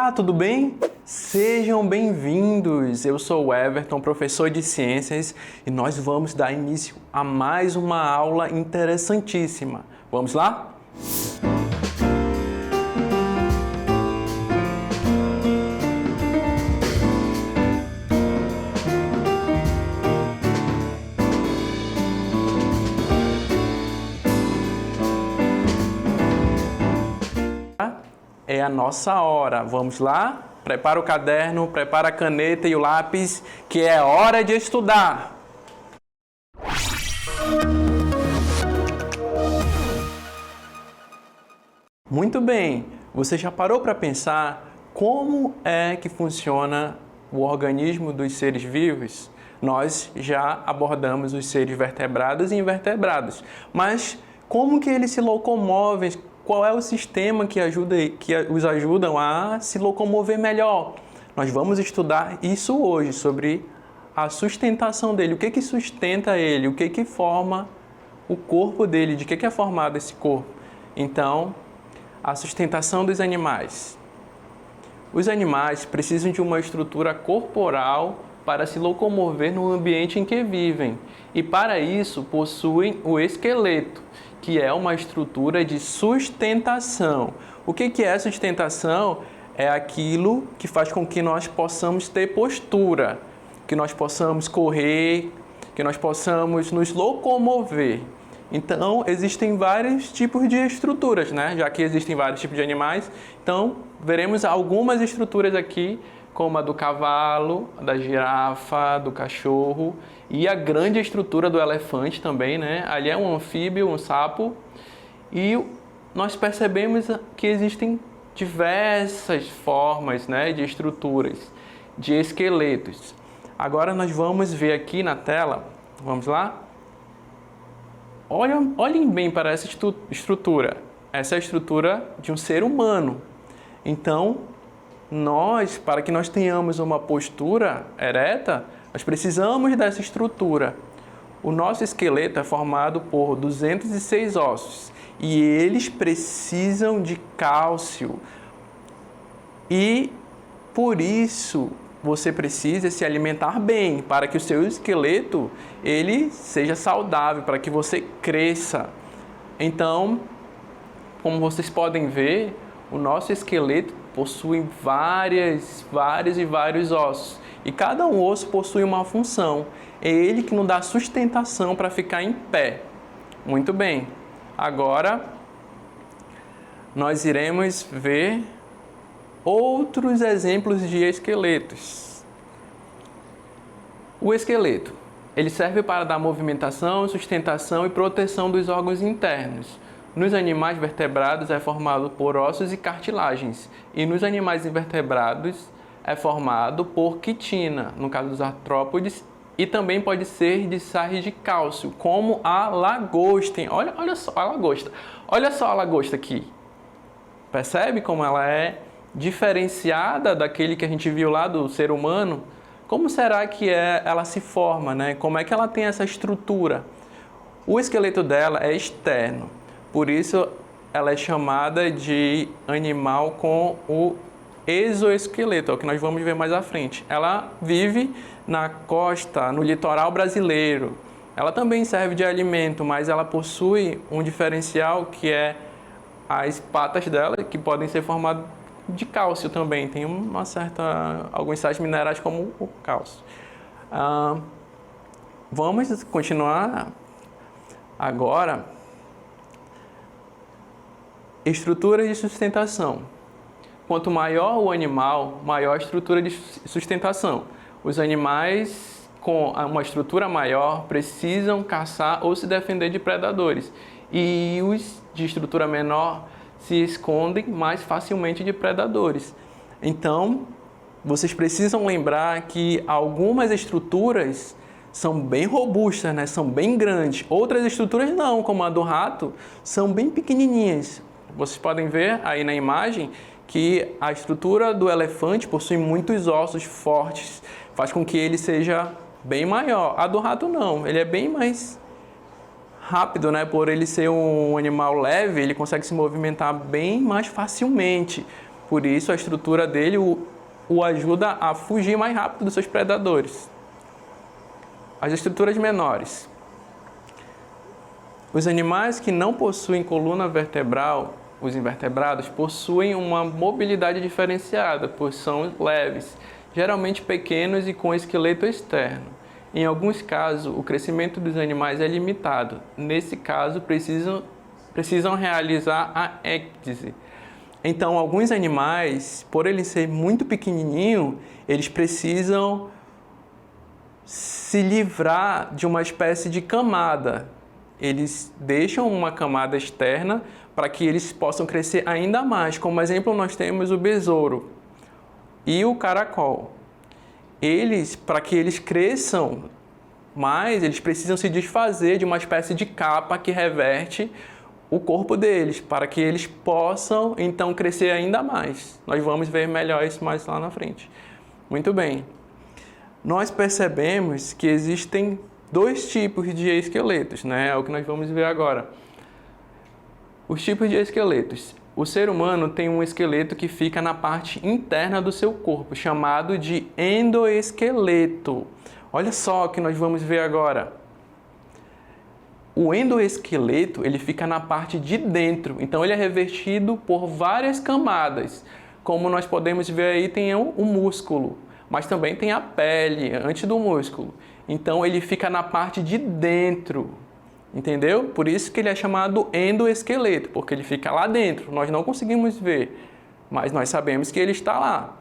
Olá, tudo bem? Sejam bem-vindos! Eu sou o Everton, professor de ciências, e nós vamos dar início a mais uma aula interessantíssima. Vamos lá? É a nossa hora. Vamos lá? Prepara o caderno, prepara a caneta e o lápis, que é hora de estudar. Muito bem. Você já parou para pensar como é que funciona o organismo dos seres vivos? Nós já abordamos os seres vertebrados e invertebrados, mas como que eles se locomovem? Qual é o sistema que os ajudam a se locomover melhor? Nós vamos estudar isso hoje, sobre a sustentação dele. O que sustenta ele? O que forma o corpo dele? De que é formado esse corpo? Então, a sustentação dos animais. Os animais precisam de uma estrutura corporal para se locomover no ambiente em que vivem. E para isso, possuem o esqueleto, que é uma estrutura de sustentação. O que é sustentação? É aquilo que faz com que nós possamos ter postura, que nós possamos correr, que nós possamos nos locomover. Então, existem vários tipos de estruturas, né? Já que existem vários tipos de animais, então veremos algumas estruturas aqui, como a do cavalo, da girafa, do cachorro e a grande estrutura do elefante também, né? Ali é um anfíbio, um sapo, e nós percebemos que existem diversas formas, né, de estruturas, de esqueletos. Agora nós vamos ver aqui na tela, vamos lá? Olhem bem para essa estrutura. Essa é a estrutura de um ser humano. Então, para que nós tenhamos uma postura ereta, nós precisamos dessa estrutura. O nosso esqueleto é formado por 206 ossos e eles precisam de cálcio. E por isso você precisa se alimentar bem para que o seu esqueleto ele seja saudável, para que você cresça. Então, como vocês podem ver, o nosso esqueleto possui vários ossos. E cada um osso possui uma função. É ele que nos dá sustentação para ficar em pé. Muito bem. Agora, nós iremos ver outros exemplos de esqueletos. O esqueleto, ele serve para dar movimentação, sustentação e proteção dos órgãos internos. Nos animais vertebrados é formado por ossos e cartilagens, e nos animais invertebrados é formado por quitina, no caso dos artrópodes, e também pode ser de sais de cálcio, como a lagosta. Olha só a lagosta. Olha só a lagosta aqui. Percebe como ela é diferenciada daquele que a gente viu lá do ser humano? Como será que ela se forma, né? Como é que ela tem essa estrutura? O esqueleto dela é externo. Por isso, ela é chamada de animal com o exoesqueleto, é o que nós vamos ver mais à frente. Ela vive na costa, no litoral brasileiro. Ela também serve de alimento, mas ela possui um diferencial que é as patas dela, que podem ser formadas de cálcio também. Tem alguns sais minerais como o cálcio. Vamos continuar agora. Estrutura de sustentação. Quanto maior o animal, maior a estrutura de sustentação. Os animais com uma estrutura maior precisam caçar ou se defender de predadores. E os de estrutura menor se escondem mais facilmente de predadores. Então, vocês precisam lembrar que algumas estruturas são bem robustas, né? São bem grandes. Outras estruturas não, como a do rato, são bem pequenininhas. Vocês podem ver aí na imagem que a estrutura do elefante possui muitos ossos fortes, faz com que ele seja bem maior. A do rato não, ele é bem mais rápido, né? Por ele ser um animal leve, ele consegue se movimentar bem mais facilmente. Por isso, a estrutura dele o ajuda a fugir mais rápido dos seus predadores. As estruturas menores. Os animais que não possuem coluna vertebral, os invertebrados, possuem uma mobilidade diferenciada, pois são leves, geralmente pequenos e com esqueleto externo. Em alguns casos, o crescimento dos animais é limitado. Nesse caso, precisam realizar a ecdise. Então, alguns animais, por ele ser muito pequenininho, eles precisam se livrar de uma espécie de camada. Eles deixam uma camada externa para que eles possam crescer ainda mais. Como exemplo, nós temos o besouro e o caracol. Para que eles cresçam mais, eles precisam se desfazer de uma espécie de capa que reverte o corpo deles, para que eles possam, então, crescer ainda mais. Nós vamos ver melhor isso mais lá na frente. Muito bem. Nós percebemos que existem dois tipos de esqueletos, né? É o que nós vamos ver agora. Os tipos de esqueletos. O ser humano tem um esqueleto que fica na parte interna do seu corpo, chamado de endoesqueleto. Olha só o que nós vamos ver agora. O endoesqueleto, ele fica na parte de dentro, então ele é revestido por várias camadas. Como nós podemos ver aí, tem o músculo, mas também tem a pele antes do músculo. Então ele fica na parte de dentro, entendeu? Por isso que ele é chamado endoesqueleto, porque ele fica lá dentro. Nós não conseguimos ver, mas nós sabemos que ele está lá.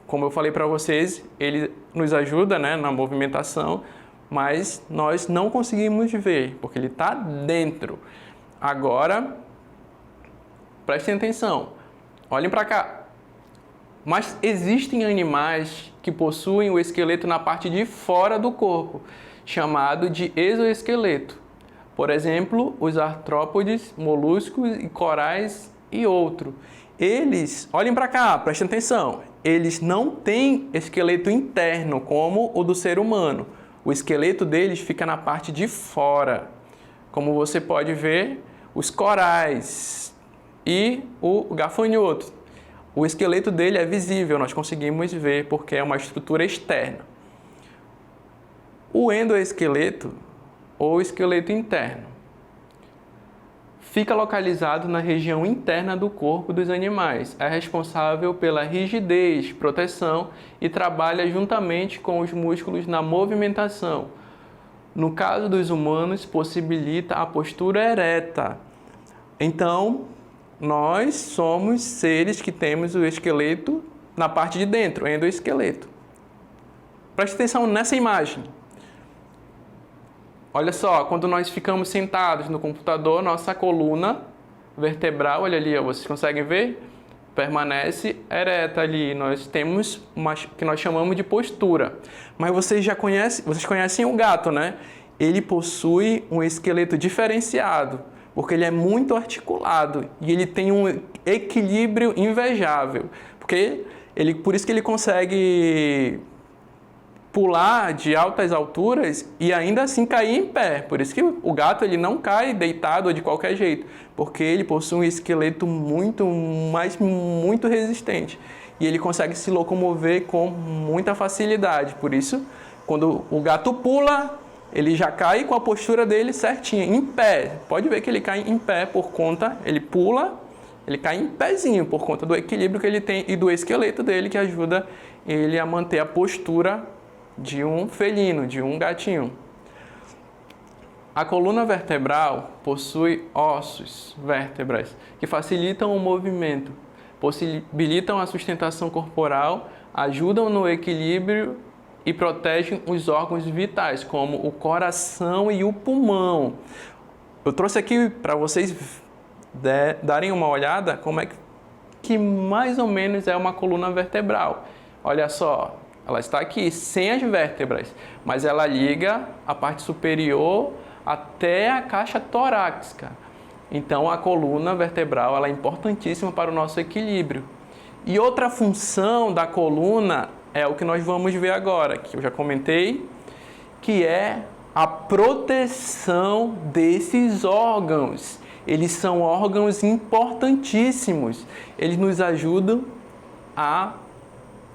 Como eu falei para vocês, ele nos ajuda, né, na movimentação, mas nós não conseguimos ver, porque ele está dentro. Agora, prestem atenção, olhem para cá. Mas existem animais que possuem o esqueleto na parte de fora do corpo, chamado de exoesqueleto. Por exemplo, os artrópodes, moluscos e corais e outros. Eles, olhem para cá, prestem atenção, eles não têm esqueleto interno como o do ser humano. O esqueleto deles fica na parte de fora. Como você pode ver, os corais e o gafanhoto. O esqueleto dele é visível, nós conseguimos ver porque é uma estrutura externa. O endoesqueleto, ou esqueleto interno, fica localizado na região interna do corpo dos animais. É responsável pela rigidez, proteção e trabalha juntamente com os músculos na movimentação. No caso dos humanos, possibilita a postura ereta. Então, nós somos seres que temos o esqueleto na parte de dentro, endoesqueleto. Preste atenção nessa imagem. Olha só, quando nós ficamos sentados no computador, nossa coluna vertebral, olha ali, vocês conseguem ver? Permanece ereta ali. Nós temos uma que nós chamamos de postura. Mas vocês conhecem o gato, né? Ele possui um esqueleto diferenciado, porque ele é muito articulado e ele tem um equilíbrio invejável. Por isso que ele consegue pular de altas alturas e ainda assim cair em pé. Por isso que o gato ele não cai deitado ou de qualquer jeito, porque ele possui um esqueleto muito resistente e ele consegue se locomover com muita facilidade. Por isso, quando o gato pula, ele já cai com a postura dele certinha, em pé. Pode ver que ele cai em pé ele pula, ele cai em pezinho por conta do equilíbrio que ele tem e do esqueleto dele que ajuda ele a manter a postura de um felino, de um gatinho. A coluna vertebral possui ossos, vértebras, que facilitam o movimento, possibilitam a sustentação corporal, ajudam no equilíbrio e protegem os órgãos vitais, como o coração e o pulmão. Eu trouxe aqui para vocês darem uma olhada como é que mais ou menos é uma coluna vertebral. Olha só. Ela está aqui, sem as vértebras, mas ela liga a parte superior até a caixa torácica. Então, a coluna vertebral ela é importantíssima para o nosso equilíbrio. E outra função da coluna é o que nós vamos ver agora, que eu já comentei, que é a proteção desses órgãos. Eles são órgãos importantíssimos. Eles nos ajudam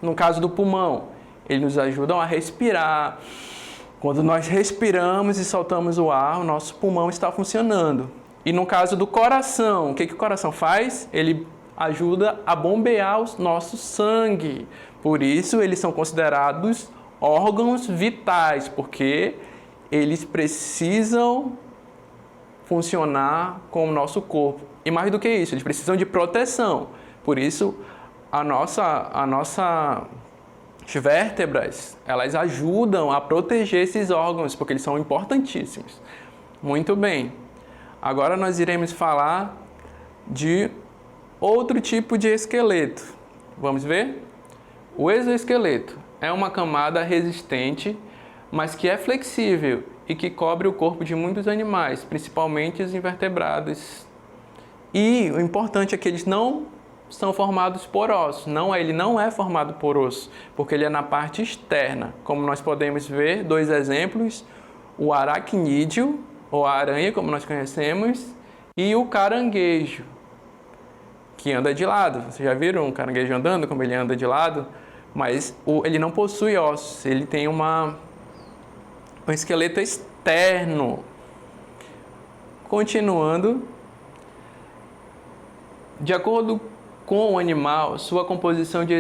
no caso do pulmão, eles nos ajudam a respirar. Quando nós respiramos e soltamos o ar, o nosso pulmão está funcionando. E no caso do coração, o que o coração faz? Ele ajuda a bombear o nosso sangue. Por isso, eles são considerados órgãos vitais, porque eles precisam funcionar com o nosso corpo. E mais do que isso, eles precisam de proteção. Por isso, as vértebras, elas ajudam a proteger esses órgãos, porque eles são importantíssimos. Muito bem. Agora nós iremos falar de outro tipo de esqueleto. Vamos ver? O exoesqueleto é uma camada resistente, mas que é flexível e que cobre o corpo de muitos animais, principalmente os invertebrados. E o importante é que eles não são formados por ossos. Ele não é formado por osso, porque ele é na parte externa. Como nós podemos ver, dois exemplos: o aracnídeo, ou a aranha, como nós conhecemos, e o caranguejo, que anda de lado. Vocês já viram um caranguejo andando, como ele anda de lado? Mas ele não possui ossos, ele tem um esqueleto externo. Continuando, de acordo com o animal, sua composição de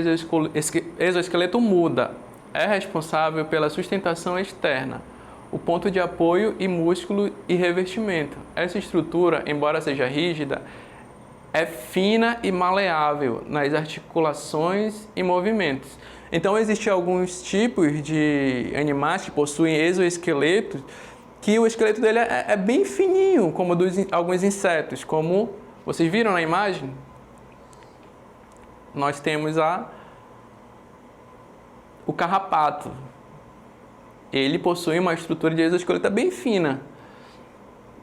exoesqueleto muda. É responsável pela sustentação externa, o ponto de apoio e músculo e revestimento. Essa estrutura, embora seja rígida, é fina e maleável nas articulações e movimentos. Então, existem alguns tipos de animais que possuem exoesqueletos que o esqueleto dele é bem fininho, como alguns insetos, como vocês viram na imagem. Nós temos o carrapato. Ele possui uma estrutura de exoesqueleto bem fina.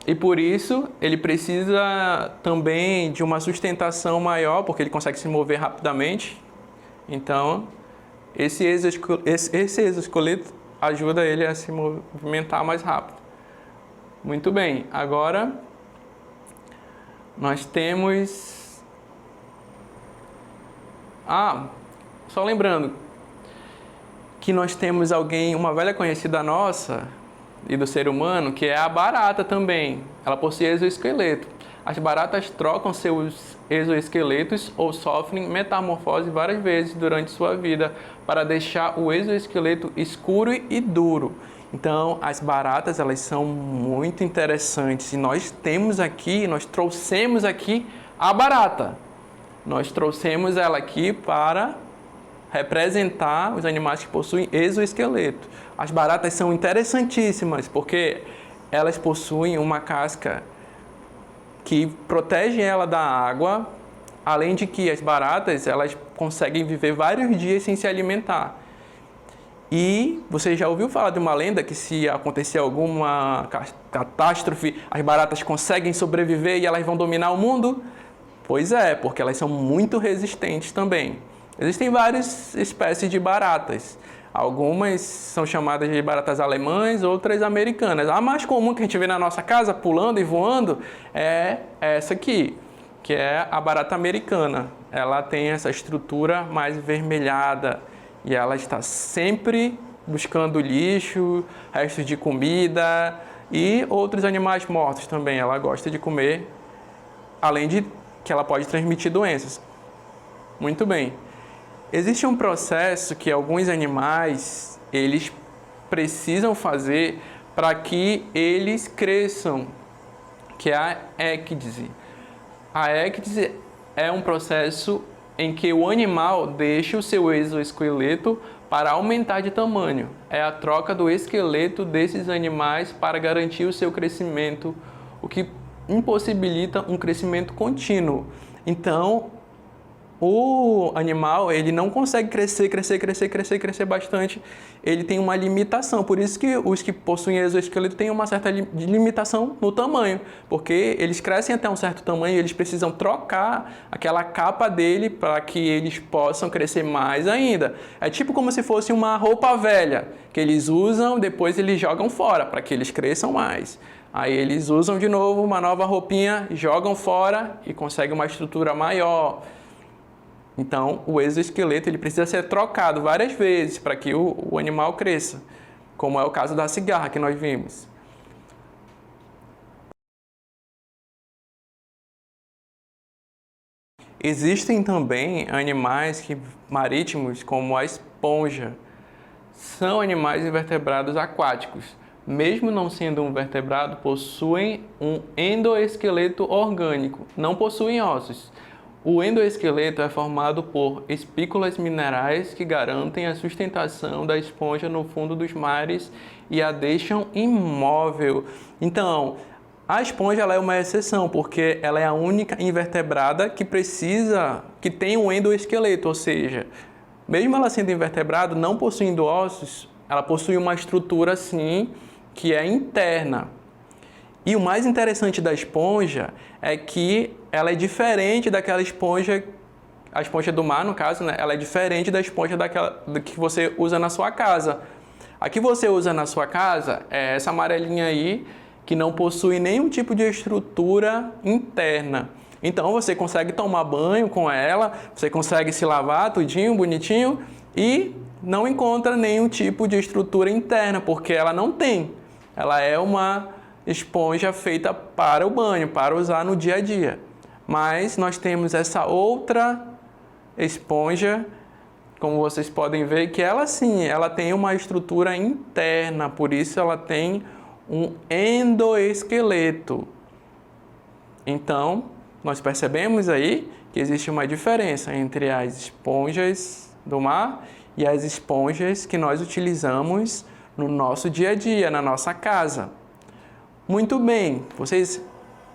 E por isso, ele precisa também de uma sustentação maior, porque ele consegue se mover rapidamente. Então, esse exoesqueleto ajuda ele a se movimentar mais rápido. Muito bem, agora nós temos... só lembrando que nós temos uma velha conhecida nossa e do ser humano, que é a barata também. Ela possui exoesqueleto. As baratas trocam seus exoesqueletos ou sofrem metamorfose várias vezes durante sua vida para deixar o exoesqueleto escuro e duro. Então, as baratas, elas são muito interessantes. E nós trouxemos aqui a barata. Nós trouxemos ela aqui para representar os animais que possuem exoesqueleto. As baratas são interessantíssimas porque elas possuem uma casca que protege ela da água, além de que as baratas elas conseguem viver vários dias sem se alimentar. E você já ouviu falar de uma lenda que se acontecer alguma catástrofe, as baratas conseguem sobreviver e elas vão dominar o mundo? Pois é, porque elas são muito resistentes também. Existem várias espécies de baratas. Algumas são chamadas de baratas alemãs, outras americanas. A mais comum que a gente vê na nossa casa, pulando e voando, é essa aqui, que é a barata americana. Ela tem essa estrutura mais avermelhada e ela está sempre buscando lixo, restos de comida e outros animais mortos também. Ela gosta de comer, além de que ela pode transmitir doenças. Muito bem. Existe um processo que alguns animais eles precisam fazer para que eles cresçam, que é a ecdise. A ecdise é um processo em que o animal deixa o seu exoesqueleto para aumentar de tamanho. É a troca do esqueleto desses animais para garantir o seu crescimento, o que impossibilita um crescimento contínuo. Então, o animal, ele não consegue crescer bastante, ele tem uma limitação, por isso que os que possuem exoesqueleto têm uma certa limitação no tamanho, porque eles crescem até um certo tamanho e eles precisam trocar aquela capa dele para que eles possam crescer mais ainda. É tipo como se fosse uma roupa velha, que eles usam, depois eles jogam fora, para que eles cresçam mais. Aí eles usam de novo uma nova roupinha, jogam fora e conseguem uma estrutura maior. Então, o exoesqueleto ele precisa ser trocado várias vezes para que o animal cresça, como é o caso da cigarra que nós vimos. Existem também animais marítimos, como a esponja. São animais invertebrados aquáticos. Mesmo não sendo um vertebrado, possuem um endoesqueleto orgânico, não possuem ossos. O endoesqueleto é formado por espículas minerais que garantem a sustentação da esponja no fundo dos mares e a deixam imóvel. Então, a esponja ela é uma exceção, porque ela é a única invertebrada que tem um endoesqueleto, ou seja, mesmo ela sendo invertebrada, não possuindo ossos, ela possui uma estrutura assim que é interna. E o mais interessante da esponja é que ela é diferente daquela esponja, a esponja do mar, no caso, né? Ela é diferente da esponja do que você usa na sua casa. A que você usa na sua casa é essa amarelinha aí, que não possui nenhum tipo de estrutura interna. Então você consegue tomar banho com ela, você consegue se lavar tudinho, bonitinho, e não encontra nenhum tipo de estrutura interna, porque ela não tem. Ela é uma esponja feita para o banho, para usar no dia a dia. Mas nós temos essa outra esponja, como vocês podem ver, que ela sim, ela tem uma estrutura interna, por isso ela tem um endoesqueleto. Então, nós percebemos aí que existe uma diferença entre as esponjas do mar e as esponjas que nós utilizamos no nosso dia a dia, na nossa casa. Muito bem, vocês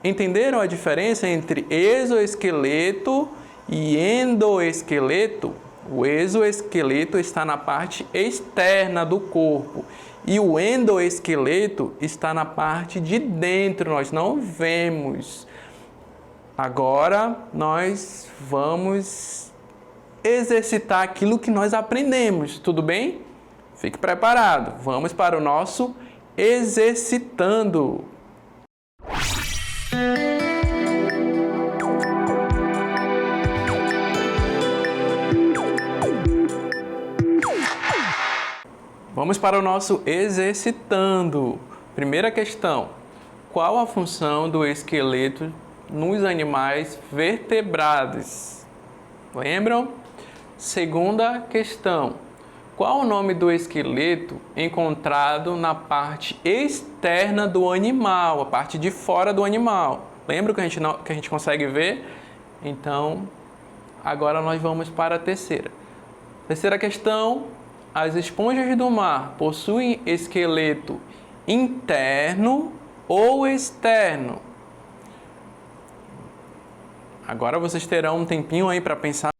entenderam a diferença entre exoesqueleto e endoesqueleto? O exoesqueleto está na parte externa do corpo e o endoesqueleto está na parte de dentro, nós não vemos. Agora nós vamos exercitar aquilo que nós aprendemos, tudo bem? Fique preparado, vamos para o nosso exercitando. Vamos para o nosso exercitando. Primeira questão: qual a função do esqueleto nos animais vertebrados? Lembram? Segunda questão: qual o nome do esqueleto encontrado na parte externa do animal, a parte de fora do animal? Lembra que a gente consegue ver? Então, agora nós vamos para a terceira. Terceira questão: as esponjas do mar possuem esqueleto interno ou externo? Agora vocês terão um tempinho aí para pensar.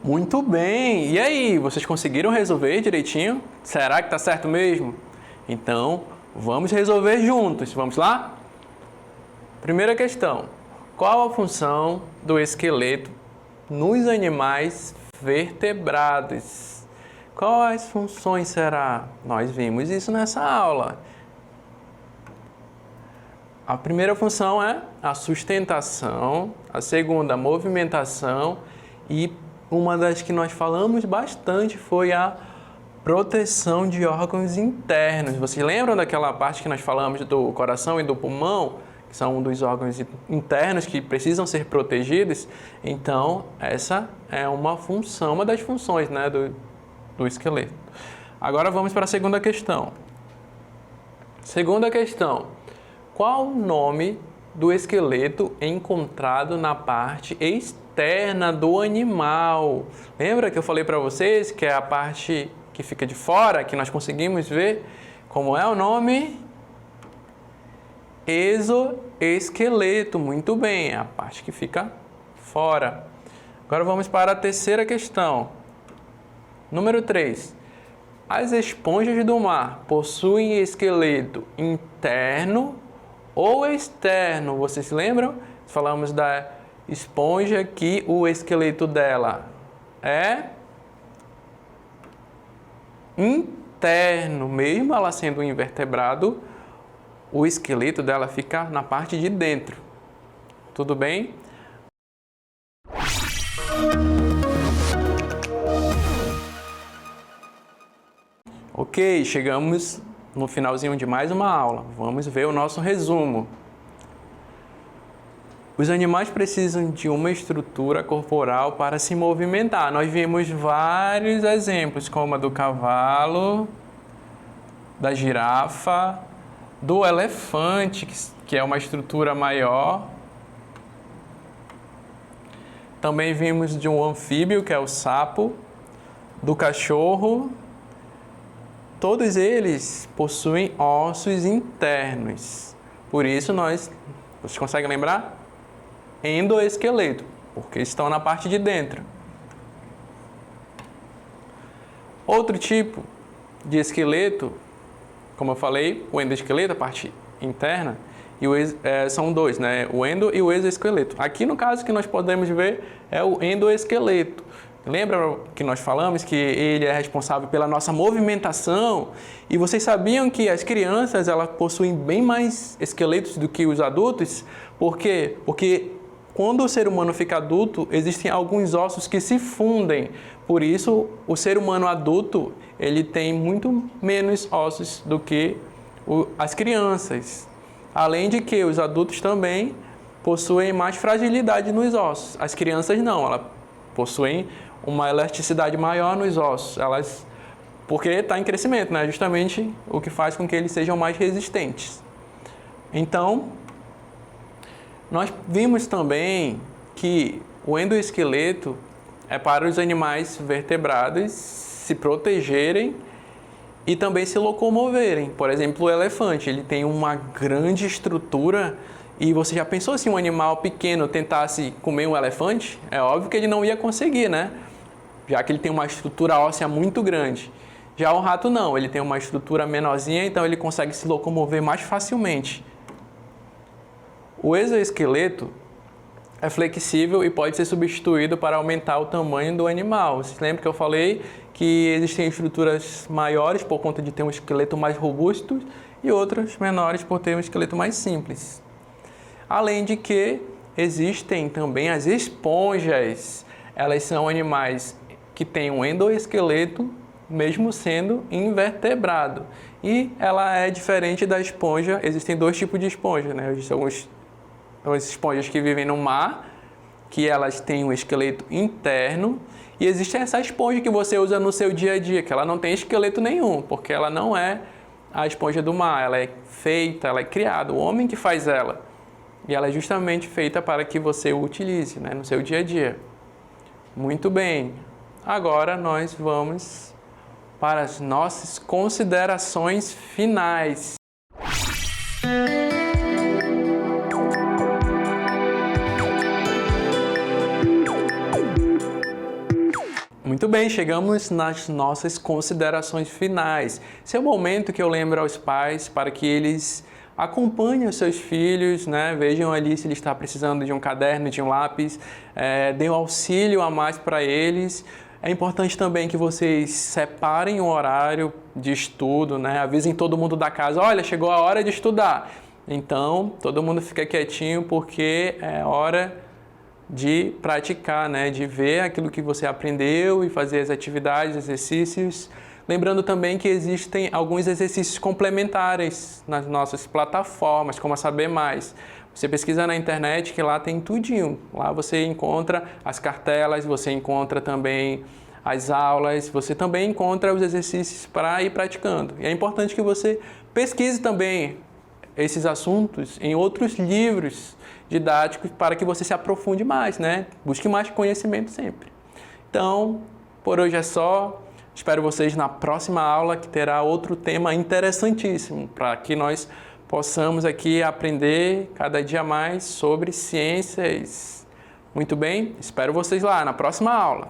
Muito bem! E aí, vocês conseguiram resolver direitinho? Será que tá certo mesmo? Então, vamos resolver juntos. Vamos lá? Primeira questão. Qual a função do esqueleto nos animais vertebrados? Quais funções será? Nós vimos isso nessa aula. A primeira função é a sustentação, a segunda, a movimentação e uma das que nós falamos bastante foi a proteção de órgãos internos. Vocês lembram daquela parte que nós falamos do coração e do pulmão, que são um dos órgãos internos que precisam ser protegidos? Então, essa é uma função, uma das funções, né, do esqueleto. Agora vamos para a segunda questão. Segunda questão. Qual o nome do esqueleto encontrado na parte externa do animal? Lembra que eu falei para vocês que é a parte que fica de fora, que nós conseguimos ver? Como é o nome? Exoesqueleto. Muito bem, é a parte que fica fora. Agora vamos para a terceira questão. Número 3. As esponjas do mar possuem esqueleto interno ou externo? Vocês se lembram? Falamos da esponja que o esqueleto dela é interno. Mesmo ela sendo um invertebrado, o esqueleto dela fica na parte de dentro. Tudo bem? Ok, chegamos no finalzinho de mais uma aula. Vamos ver o nosso resumo. Os animais precisam de uma estrutura corporal para se movimentar. Nós vimos vários exemplos, como a do cavalo, da girafa, do elefante, que é uma estrutura maior. Também vimos de um anfíbio, que é o sapo, do cachorro. Todos eles possuem ossos internos. Por isso vocês conseguem lembrar? Endoesqueleto, porque estão na parte de dentro. Outro tipo de esqueleto, como eu falei, o endoesqueleto, a parte interna, e são dois, né? O endo e o exoesqueleto. Aqui no caso que nós podemos ver é o endoesqueleto. Lembra que nós falamos que ele é responsável pela nossa movimentação? E vocês sabiam que as crianças elas possuem bem mais esqueletos do que os adultos? Por quê? Porque quando o ser humano fica adulto, existem alguns ossos que se fundem. Por isso, o ser humano adulto ele tem muito menos ossos do que as crianças. Além de que os adultos também possuem mais fragilidade nos ossos. As crianças não, elas possuem uma elasticidade maior nos ossos, porque está em crescimento, né? Justamente o que faz com que eles sejam mais resistentes. Então, nós vimos também que o endoesqueleto é para os animais vertebrados se protegerem e também se locomoverem. Por exemplo, o elefante, ele tem uma grande estrutura. E você já pensou se um animal pequeno tentasse comer um elefante? É óbvio que ele não ia conseguir, né? Já que ele tem uma estrutura óssea muito grande. Já o rato não, ele tem uma estrutura menorzinha, então ele consegue se locomover mais facilmente. O exoesqueleto é flexível e pode ser substituído para aumentar o tamanho do animal. Vocês lembram que eu falei que existem estruturas maiores por conta de ter um esqueleto mais robusto e outras menores por ter um esqueleto mais simples. Além de que existem também as esponjas. Elas são animais que têm um endoesqueleto, mesmo sendo invertebrado. E ela é diferente da esponja. Existem dois tipos de esponja, né? São as esponjas que vivem no mar, que elas têm um esqueleto interno. E existe essa esponja que você usa no seu dia a dia, que ela não tem esqueleto nenhum, porque ela não é a esponja do mar. Ela é feita, ela é criada, o homem que faz ela. E ela é justamente feita para que você o utilize, né, no seu dia a dia. Muito bem. Agora nós vamos para as nossas considerações finais. Muito bem, chegamos nas nossas considerações finais. Esse é o momento que eu lembro aos pais para que eles acompanhem os seus filhos, né? Vejam ali se ele está precisando de um caderno, de um lápis, deem um auxílio a mais para eles. É importante também que vocês separem um horário de estudo, né? Avisem todo mundo da casa, olha, chegou a hora de estudar. Então, todo mundo fica quietinho porque é hora de praticar, né? De ver aquilo que você aprendeu e fazer as atividades, exercícios. Lembrando também que existem alguns exercícios complementares nas nossas plataformas, como a Saber Mais. Você pesquisa na internet que lá tem tudinho. Lá você encontra as cartelas, você encontra também as aulas, você também encontra os exercícios para ir praticando. E é importante que você pesquise também esses assuntos em outros livros didáticos para que você se aprofunde mais, né? Busque mais conhecimento sempre. Então, por hoje é só. Espero vocês na próxima aula, que terá outro tema interessantíssimo, para que nós possamos aqui aprender cada dia mais sobre ciências. Muito bem, espero vocês lá na próxima aula.